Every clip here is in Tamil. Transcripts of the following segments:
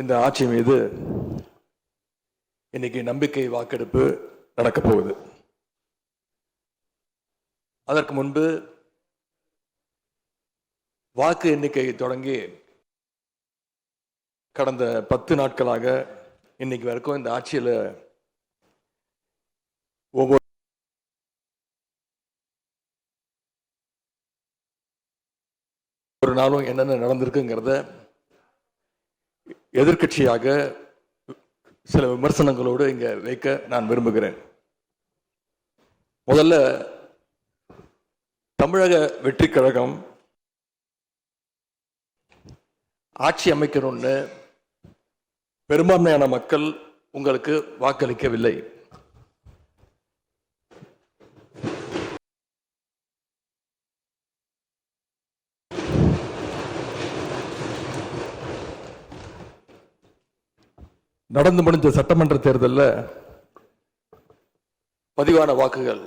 இந்த ஆட்சி மீது இன்னைக்கு நம்பிக்கை வாக்கெடுப்பு நடக்க போகுது. அதற்கு முன்பு வாக்கு எண்ணிக்கை தொடங்கி கடந்த 10 நாட்களாக இன்னைக்கு வரைக்கும் இந்த ஆட்சியில் ஒவ்வொரு நாளும் என்னென்ன நடந்திருக்குங்கிறத எதிர்கட்சியாக சில விமர்சனங்களோடு இங்க வைக்க நான் விரும்புகிறேன். முதல்ல தமிழக வெற்றி கழகம் ஆட்சி அமைக்கணும்னு பெரும்பான்மையான மக்கள் உங்களுக்கு வாக்களிக்கவில்லை. நடந்து முடிஞ்ச சட்டமன்ற தேர்தலில் பதிவான வாக்குகள்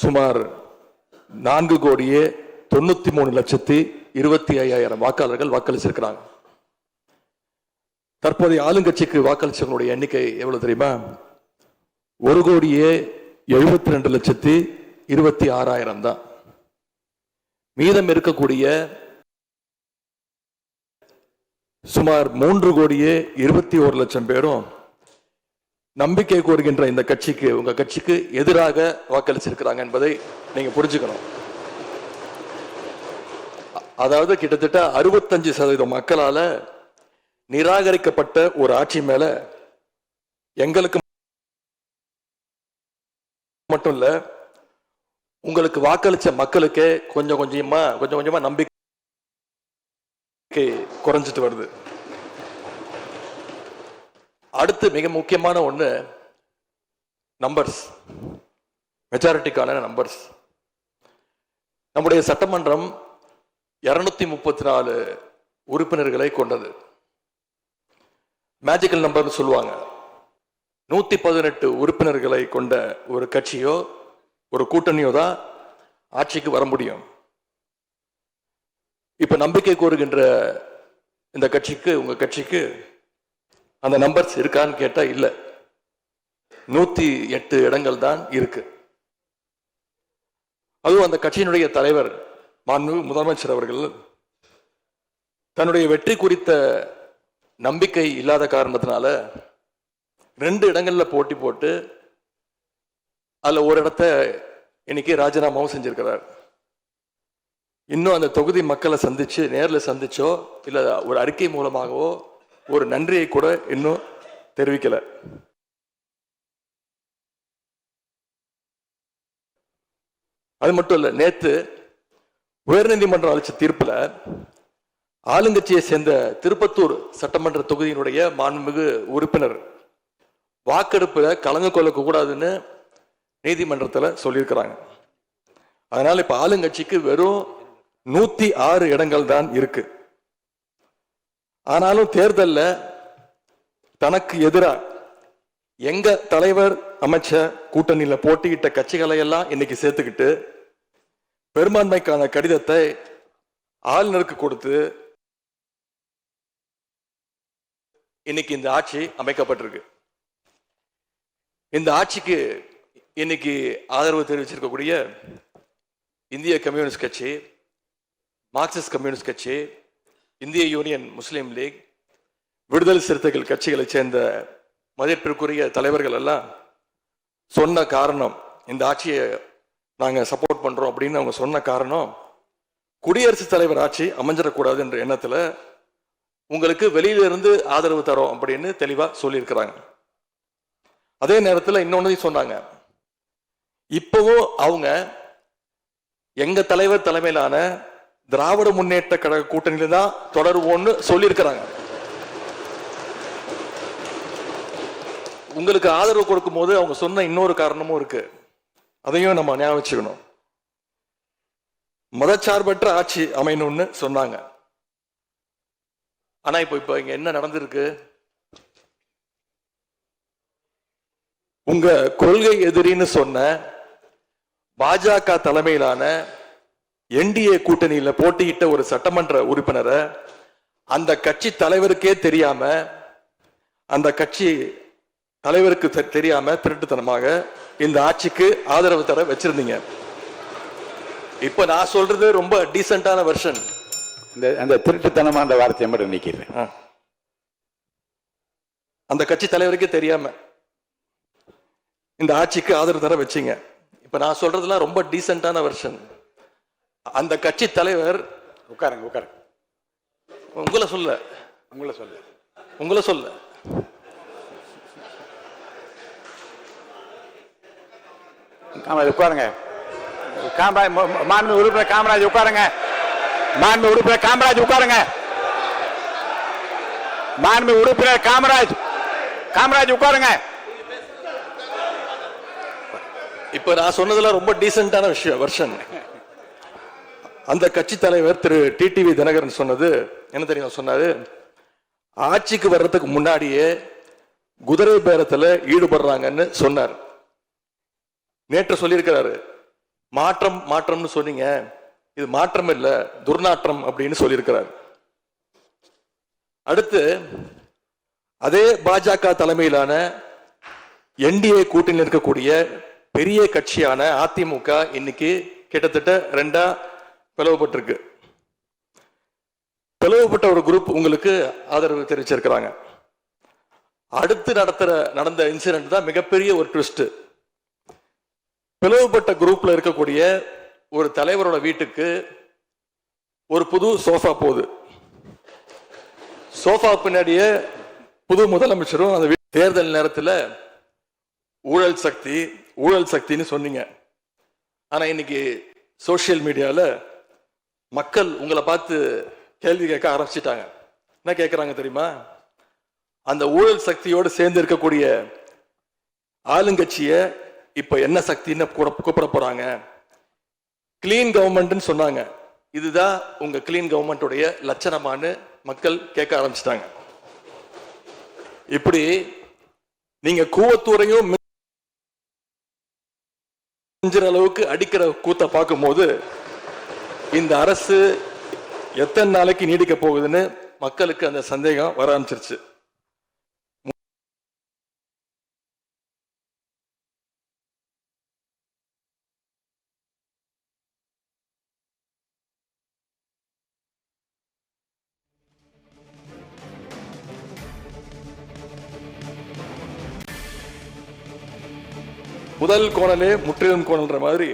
சுமார் 4,93,25,000 வாக்காளர்கள் வாக்களிச்சிருக்கிறாங்க. தற்போதைய ஆளுங்கட்சிக்கு வாக்களிச்சவங்களுடைய எண்ணிக்கை எவ்வளவு தெரியுமா? 1,72,26,000 தான். மீதம் இருக்கக்கூடிய சுமார் 3,21,00,000 பேரும் நம்பிக்கை கோருகின்ற இந்த கட்சிக்கு, உங்க கட்சிக்கு எதிராக வாக்களிச்சிருக்கிறாங்க என்பதை நீங்க புரிஞ்சுக்கணும். அதாவது கிட்டத்தட்ட 65% மக்களால நிராகரிக்கப்பட்ட ஒரு ஆட்சி மேல எங்களுக்கு மட்டும் இல்ல, உங்களுக்கு வாக்களிச்ச மக்களுக்கே கொஞ்சம் கொஞ்சமா நம்பிக்கை குறைஞ்சிட்டு வருது. அடுத்து மிக முக்கியமான ஒண்ணு நம்பர்ஸ், மெஜாரிட்டிக்கான நம்பர்ஸ். நம்முடைய சட்டமன்றம் 234 உறுப்பினர்களை கொண்டது. மேஜிக்கல் நம்பர்னு சொல்லுவாங்க. 118 உறுப்பினர்களை கொண்ட ஒரு கட்சியோ ஒரு கூட்டணியோ தான் ஆட்சிக்கு வர முடியும். இப்ப நம்பிக்கை கோருகின்ற இந்த கட்சிக்கு, உங்க கட்சிக்கு அந்த நம்பர்ஸ் இருக்கான்னு கேட்டா இல்ல. 108 இடங்கள் தான் இருக்கு. அதுவும் அந்த கட்சியினுடைய தலைவர் மாண்புமிகு முதலமைச்சர் அவர்கள் தன்னுடைய வெற்றி குறித்த நம்பிக்கை இல்லாத காரணத்தினால 2 இடங்கள்ல போட்டி போட்டு அதுல ஒரு இடத்த இன்னைக்கு ராஜினாமாவும் செஞ்சிருக்கிறார். இன்னும் அந்த தொகுதி மக்களை சந்திச்சு, நேரில் சந்திச்சோ இல்ல ஒரு அறிக்கை மூலமாகவோ ஒரு நன்றியை கூட இன்னும் தெரிவிக்கல. அது மட்டும் இல்ல, நேத்து உயர்நீதிமன்றம் அளிச்ச தீர்ப்புல ஆளுங்கட்சியை சேர்ந்த திருப்பத்தூர் சட்டமன்ற தொகுதியினுடைய மாண்புமிகு உறுப்பினர் வாக்கெடுப்புல கலந்து கொள்ள கூடாதுன்னு நீதிமன்றத்தில் சொல்லியிருக்கிறாங்க. அதனால இப்ப ஆளுங்கட்சிக்கு வெறும் 106 இடங்கள் தான் இருக்கு. ஆனாலும் தேர்தல்ல தனக்கு எதிராக எங்க தலைவர் அமைச்ச கூட்டணியில போட்டியிட்ட கட்சிகளை எல்லாம் இன்னைக்கு சேர்த்துக்கிட்டு பெரும்பான்மைக்கான கடிதத்தை ஆளுநருக்கு கொடுத்து இன்னைக்கு இந்த ஆட்சி அமைக்கப்பட்டிருக்கு. இந்த ஆட்சிக்கு இன்னைக்கு ஆதரவு தெரிவிச்சிருக்கக்கூடிய இந்திய கம்யூனிஸ்ட் கட்சி, மார்க்சிஸ்ட் கம்யூனிஸ்ட் கட்சி, இந்திய யூனியன் முஸ்லீம் லீக், விடுதலை சிறுத்தைகள் கட்சிகளை சேர்ந்த மதிப்பிற்குரிய தலைவர்கள் எல்லாம் சொன்ன காரணம், இந்த ஆட்சியை நாங்க சப்போர்ட் பண்றோம் அப்படின்னு அவங்க சொன்ன காரணம், குடியரசுத் தலைவர் ஆட்சி அமைஞ்சிடக்கூடாது என்ற எண்ணத்துல உங்களுக்கு வெளியில இருந்து ஆதரவு தரோம் அப்படின்னு தெளிவா சொல்லியிருக்கிறாங்க. அதே நேரத்தில் இன்னொன்னு சொன்னாங்க, இப்பவும் அவங்க எங்க தலைவர் தலைமையிலான திராவிட முன்னேற்ற கழக கூட்டணியில தான் தொடருவோம்னு சொல்லியிருக்கிறாங்க. உங்களுக்கு ஆதரவு கொடுக்கும் போது அவங்க சொன்ன இன்னொரு காரணமும் இருக்கு, அதையும் நம்ம ஞாபகம் வச்சுக்கணும். மதச்சார்பற்ற ஆட்சி அமையணும்னு சொன்னாங்க. ஆனா இப்ப இங்க என்ன நடந்திருக்கு? உங்க கொள்கை எதிரின்னு சொன்ன பாஜக தலைமையிலான என்டிஏ கூட்டணியில போட்டியிட்ட ஒரு சட்டமன்ற உறுப்பினரை அந்த கட்சி தலைவருக்கே தெரியாம, அந்த கட்சி தலைவருக்கு தெரியாம திருட்டுத்தனமாக இந்த ஆட்சிக்கு ஆதரவு தர வச்சிருந்தீங்க. இப்ப நான் சொல்றது ரொம்ப டீசென்டான வெர்ஷன். அந்த திருட்டுத்தனமான வார்த்தையை மட்டும் நிக்கிறேன். அந்த கட்சி தலைவருக்கே தெரியாம இந்த ஆட்சிக்கு ஆதரவு தர வச்சீங்க. இப்ப நான் சொல்றதுலாம் ரொம்ப டீசென்டான வெர்ஷன். அந்த கட்சி தலைவர் உட்காருங்க உட்காருங்க. உங்களை சொல்ல உங்களை சொல்ல உட்காருங்க. மாண்பு உறுப்பினர் காமராஜ் உட்காருங்க. மாண்பு உறுப்பினர் காமராஜ் உட்காருங்க. மாண்பு உறுப்பினர் காமராஜ் உட்காருங்க. இப்ப நான் சொன்னதுல ரொம்ப டீசென்டான விஷயம் வெர்ஷன். அந்த கட்சி தலைவர் திரு டிடிவி தினகரன் சொன்னது என்ன தெரியும்? சொன்னாரு, ஆட்சிக்கு வர்றதுக்கு முன்னாடியே குதிரை பேரத்துல ஈடுபடுறாங்கன்னு சொன்னார். நேற்று சொல்லியிருக்கிறாரு, மாற்றம்னு சொன்னீங்க, இது மாற்றம் இல்ல துர்நாற்றம் அப்படின்னு சொல்லியிருக்கிறார். அடுத்து அதே பாஜக தலைமையிலான என்டிஏ கூட்டணியில் இருக்கக்கூடிய பெரிய கட்சியான அதிமுக இன்னைக்கு கிட்டத்தட்ட 2 பிளவுபட்டிருக்கு. பிளவுபட்ட ஒரு குரூப் உங்களுக்கு ஆதரவு தெரிவிச்சிருக்கிறாங்க. அடுத்து நடந்த இன்சிடென்ட் தான் மிகப்பெரிய ஒரு ட்விஸ்ட். பிளவுபட்ட குரூப்ல இருக்கக்கூடிய ஒரு தலைவரோட வீட்டுக்கு ஒரு புது சோஃபா போகுது. சோஃபா பின்னாடியே புது முதலமைச்சரும் அந்த தேர்தல் நேரத்தில் ஊழல் சக்தின்னு சொன்னீங்க. ஆனா இன்னைக்கு சோசியல் மீடியால மக்கள் உங்களை பார்த்து கேள்வி கேட்க ஆரம்பிச்சிட்டாங்க. என்ன கேட்கிறாங்க தெரியுமா? அந்த ஊழல் சக்தியோடு சேர்ந்து இருக்கக்கூடிய ஆளுங்கட்சிய இப்ப என்ன சக்தின்னு கூப்பிட போறாங்க. கிளீன் கவர்மெண்ட் சொன்னாங்க. இதுதான் உங்க கிளீன் கவர்மெண்ட்டுடைய லட்சணமானு மக்கள் கேட்க ஆரம்பிச்சிட்டாங்க. இப்படி நீங்க கூவத்தூரையும் அளவுக்கு அடிக்கிற கூத்த பார்க்கும் போது இந்த அரசு எத்தனை நாளைக்கு நீடிக்க போகுதுன்னு மக்களுக்கு அந்த சந்தேகம் வர ஆரம்பிச்சிருச்சு. முதல் கோணலே முற்றிலும் கோணல்ன்ற மாதிரி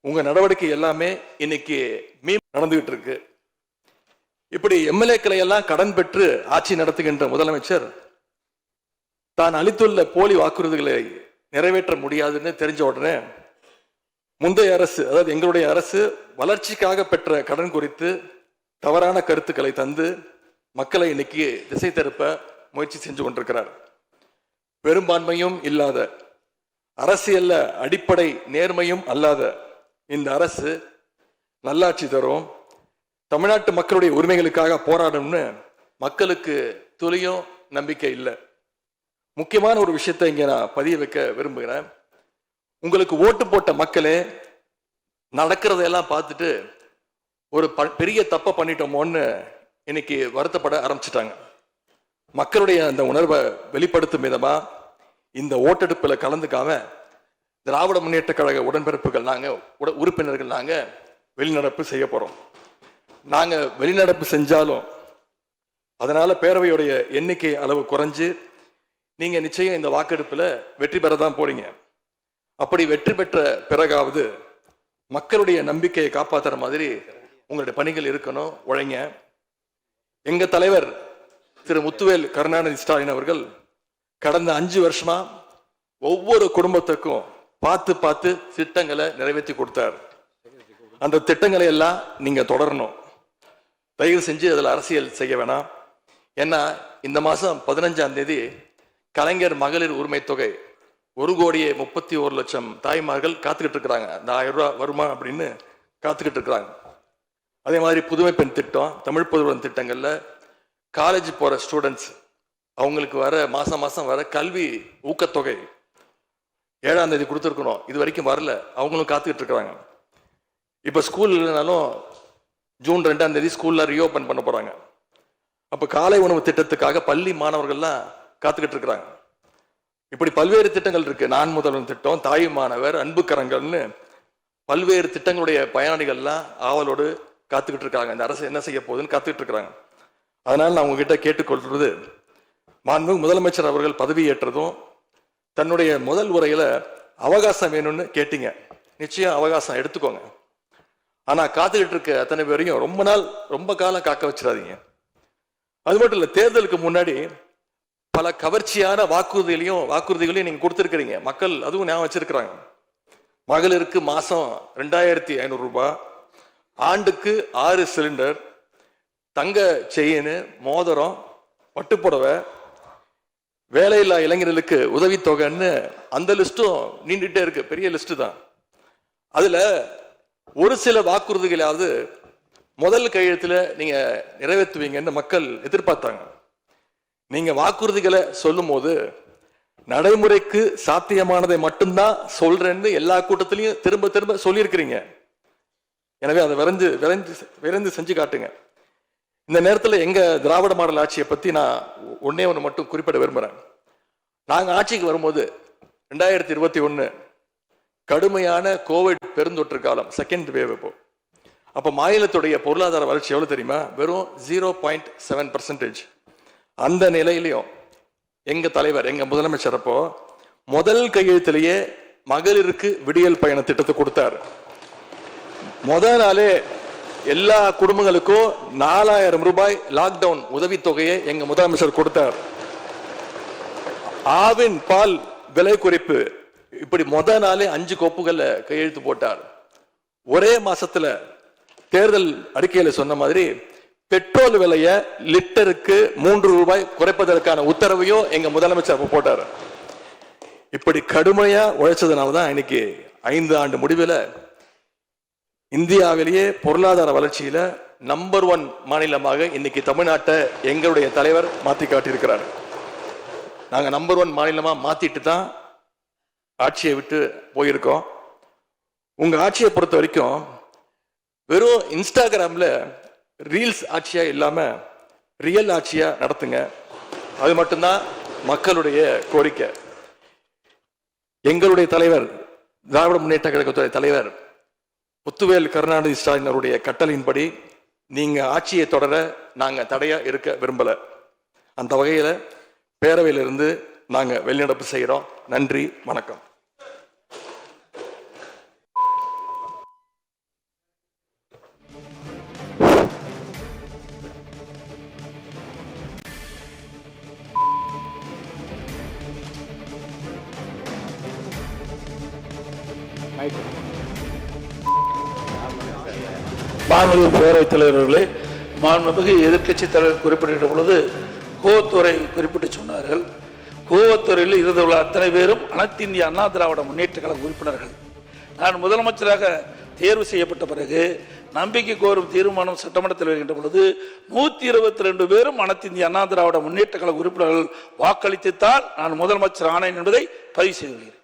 உங்க நடவடிக்கை எல்லாமே இன்னைக்கு நடந்துகிட்டு இருக்கு. இப்படி எம்எல்ஏக்களை எல்லாம் கடன் பெற்று ஆட்சி நடத்துகின்ற முதலமைச்சர் தான் அளித்துள்ள போலி வாக்குறுதிகளை நிறைவேற்ற முடியாதுன்னு தெரிஞ்ச உடனே முந்தைய அரசு, அதாவது எங்களுடைய அரசு வளர்ச்சிக்காக பெற்ற கடன் குறித்து தவறான கருத்துக்களை தந்து மக்களை இன்னைக்கு திசை திருப்ப முயற்சி செஞ்சு கொண்டிருக்கிறார். பெரும்பான்மையும் இல்லாத, அரசியல்ல அடிப்படை நேர்மையும் அல்லாத இந்த அரசு நல்லாட்சி தரும், தமிழ்நாட்டு மக்களுடைய உரிமைகளுக்காக போராடும்னு மக்களுக்கு துளியும் நம்பிக்கை இல்லை. முக்கியமான ஒரு விஷயத்தை இங்க நான் பதிய வைக்க விரும்புகிறேன். உங்களுக்கு ஓட்டு போட்ட மக்களே நடக்கிறதையெல்லாம் பார்த்துட்டு ஒரு பெரிய தப்பை பண்ணிட்டோமோன்னு இன்னைக்கு வருத்தப்பட ஆரம்பிச்சிட்டாங்க. மக்களுடைய அந்த உணர்வை வெளிப்படுத்தும் விதமா இந்த ஓட்டெடுப்பில் கலந்துக்காம திராவிட முன்னேற்ற கழக உடன்பிறப்புகள் உறுப்பினர்கள் நாங்க வெளிநடப்பு செய்ய போறோம். நாங்க வெளிநடப்பு செஞ்சாலும் அதனால பேரவையுடைய எண்ணிக்கை அளவு குறைஞ்சு நீங்க நிச்சயம் இந்த வாக்கெடுப்புல வெற்றி பெறதான் போறீங்க. அப்படி வெற்றி பெற்ற பிறகாவது மக்களுடைய நம்பிக்கையை காப்பாற்றுற மாதிரி உங்களுடைய பணிகள் இருக்கணும், உழைங்க. எங்க தலைவர் திரு முத்துவேல் கருணாநிதி ஸ்டாலின் அவர்கள் கடந்த 5 வருஷமா ஒவ்வொரு குடும்பத்துக்கும் பார்த்து பார்த்து திட்டங்களை நிறைவேற்றி கொடுத்தார். அந்த திட்டங்களை எல்லாம் நீங்க தொடரணும். தயவு செஞ்சு அதில் அரசியல் செய்ய வேணாம். ஏன்னா இந்த மாசம் 15ஆம் தேதி கலைஞர் மகளிர் உரிமை தொகை 1,31,00,000 தாய்மார்கள் காத்துக்கிட்டு இருக்கிறாங்க. இந்த 1000 ரூபாய் வருமா அப்படின்னு காத்துக்கிட்டு இருக்கிறாங்க. அதே மாதிரி புதுமை பெண் திட்டம், தமிழ் புதுவன் திட்டங்கள்ல காலேஜ் போற ஸ்டூடெண்ட்ஸ் அவங்களுக்கு வர மாசம் வர கல்வி ஊக்கத்தொகை 7ஆம் தேதி கொடுத்துருக்கணும். இது வரைக்கும் வரல, அவங்களும் காத்துக்கிட்டு இருக்கிறாங்க. இப்ப ஸ்கூல் இல்லைனாலும் ஜூன் 2ஆம் தேதி ஸ்கூல்ல ரீஓபன் பண்ண போறாங்க. அப்ப காலை உணவு திட்டத்துக்காக பள்ளி மாணவர்கள்லாம் காத்துக்கிட்டு இருக்கிறாங்க. இப்படி பல்வேறு திட்டங்கள் இருக்கு. நான் முதல்வன் திட்டம், தாய் மாணவர், அன்பு கரங்கள்னு பல்வேறு திட்டங்களுடைய பயனாளிகள்லாம் ஆவலோடு காத்துக்கிட்டு இருக்காங்க. இந்த அரசு என்ன செய்ய போகுதுன்னு காத்துக்கிட்டு இருக்கிறாங்க. அதனால நான் உங்ககிட்ட கேட்டுக்கொள்றது, மாண்புமிகு முதலமைச்சர் அவர்கள் பதவி ஏற்றதும் தன்னுடைய முதல் உரையில அவகாசம் வேணும்னு கேட்டீங்க. நிச்சயம் அவகாசம் எடுத்துக்கோங்க. ஆனா காத்துக்கிட்டு இருக்க அத்தனை பேரையும் ரொம்ப காலம் காக்க வச்சிடாதீங்க. அது மட்டும் இல்ல, தேர்தலுக்கு முன்னாடி பல கவர்ச்சியான வாக்குறுதிகளையும் நீங்க கொடுத்திருக்கிறீங்க. மக்கள் அதுவும் ஞாபகம் வச்சிருக்கிறாங்க. மகளிருக்கு மாசம் 2500 ரூபாய், ஆண்டுக்கு 6 சிலிண்டர், தங்க செயின், மோதிரம், பட்டுப்புடவை, வேலையில்லா இளைஞர்களுக்கு உதவித்தொகைன்னு அந்த லிஸ்டும் நீண்டுட்டே இருக்கு. பெரிய லிஸ்ட் தான். அதுல ஒரு சில வாக்குறுதிகளாவது முதல் கையெழுத்துல நீங்க நிறைவேற்றுவீங்கன்னு மக்கள் எதிர்பார்த்தாங்க. நீங்க வாக்குறுதிகளை சொல்லும் போது நடைமுறைக்கு சாத்தியமானதை மட்டும்தான் சொல்றேன்னு எல்லா கூட்டத்திலையும் திரும்ப திரும்ப சொல்லியிருக்கிறீங்க. எனவே அதை விரைந்து செஞ்சு காட்டுங்க. இந்த நேரத்தில் எங்க திராவிட மாடல் ஆட்சியை பத்தி நான் ஒன்னே ஒன்று மட்டும் குறிப்பிட விரும்புறேன். நாங்க ஆட்சிக்கு வரும்போது 2021 கடுமையான கோவிட் பெருந்தொற்று காலம், செகண்ட் வேவ். அப்ப மாநிலத்துடைய பொருளாதார வளர்ச்சி எவ்வளவு தெரியுமா? வெறும் 0.7%. அந்த நிலையிலையும் எங்க தலைவர், எங்க முதலமைச்சர் அப்போ முதல் கையெழுத்திலேயே மகளிருக்கு விடியல் பயண திட்டத்தை கொடுத்தார். முதல் நாளே எல்லா குடும்பங்களுக்கும் 4000 ரூபாய் லாக்டவுன் உதவித்தொகையை எங்க முதலமைச்சர் கொடுத்தார். ஆவின் பால் விலை குறைப்பு, இப்படி முதல் நாளே 5 கோப்புகள்ல கையெழுத்து போட்டார். ஒரே மாசத்துல தேர்தல் அறிக்கையில சொன்ன மாதிரி பெட்ரோல் விலைய லிட்டருக்கு 3 ரூபாய் குறைப்பதற்கான உத்தரவையும் எங்க முதலமைச்சர் போட்டார். இப்படி கடுமையா உழைச்சதுனாலதான் இன்னைக்கு 5 ஆண்டு முடிவில் இந்தியாவிலேயே பொருளாதார வளர்ச்சியில நம்பர் 1 மாநிலமாக இன்னைக்கு தமிழ்நாட்டை எங்களுடைய தலைவர் மாத்தி காட்டியிருக்கிறார். நாங்க நம்பர் 1 மாநிலமா மாத்திட்டு தான் ஆட்சியை விட்டு போயிருக்கோம். உங்க ஆட்சியை பொறுத்த வரைக்கும் வெறும் இன்ஸ்டாகிராம்ல ரீல்ஸ் ஆட்சியா இல்லாம ரியல் ஆட்சியா நடத்துங்க. அது மட்டும்தான் மக்களுடைய கோரிக்கை. எங்களுடைய தலைவர், திராவிட முன்னேற்ற கழகத்துடைய தலைவர் முத்துவேல் கருணாநிதி ஸ்டாலின் அவருடைய கட்டளையின்படி நீங்க ஆட்சியை தொடர நாங்க தடையா இருக்க விரும்பல. அந்த வகையில பேரவையிலிருந்து நாங்க வெளிநடப்பு செய்யறோம். நன்றி, வணக்கம். மாண்புமிகு பேரவைத் தலைவர்களே, மாண்புமிகு எதிர்க்கட்சி தலைவர் குறிப்பிட்ட பொழுது கோவத்துறை குறிப்பிட்டு சொன்னார்கள். கோவத்துறையில் இருந்துள்ள அத்தனை பேரும் அனைத்து இந்திய அண்ணா திராவிட முன்னேற்ற கழக உறுப்பினர்கள். நான் முதலமைச்சராக தேர்வு செய்யப்பட்ட பிறகு நம்பிக்கை கோரும் தீர்மானம் சட்டமன்றத்தில் வருகின்ற பொழுது 122 பேரும் அனைத்து இந்திய அண்ணா திராவிட முன்னேற்ற கழக உறுப்பினர்கள் வாக்களித்துத்தான் நான் முதலமைச்சர் ஆனேன் என்பதை பதிவு செய்துள்ளேன்.